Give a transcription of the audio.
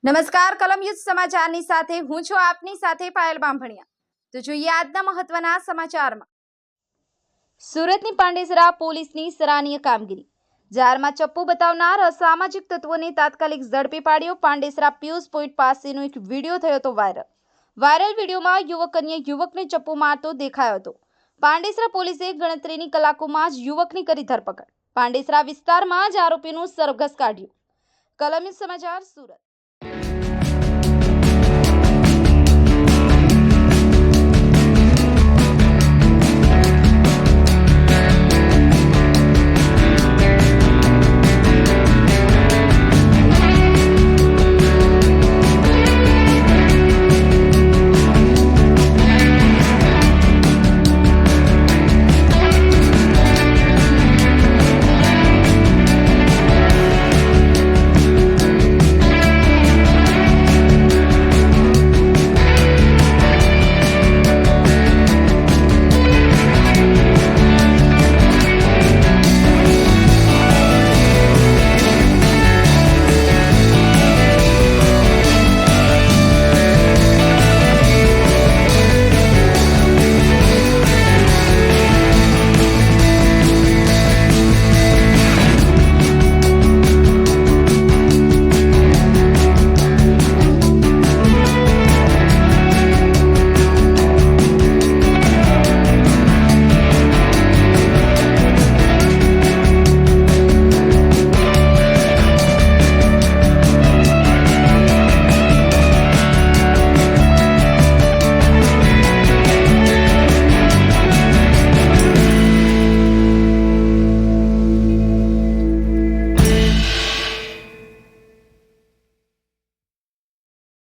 નમસ્કાર કલમ યુદ્ધ સમાચારની સાથે હું છું આપની સાથે પાયલ બામભણિયા। તો જોઈએ આજના મહત્વના સમાચારમાં। સુરતની પાંડેસરા પોલીસની સરાહનીય કામગીરી। જાહેરમાં ચપ્પુ બતાવનાર અસામાજિક તત્વોને તાત્કાલિક ઝડપી પાડ્યો। પાંડેસરા પિયુષ પોઈન્ટ પાસેનો એક વિડીયો થયો હતો વાયરલ વિડીયોમાં યુવક અન્ય યુવકને ચપ્પુ મારતો દેખાયો હતો। પાંડેસરા પોલીસે ગણતરીની કલાકોમાં જ યુવકની કરી ધરપકડ। પાંડેસરા વિસ્તારમાં જ આરોપીનું સરઘસ કાઢ્યું। કલમ યુદ્ધ સમાચાર સુરત।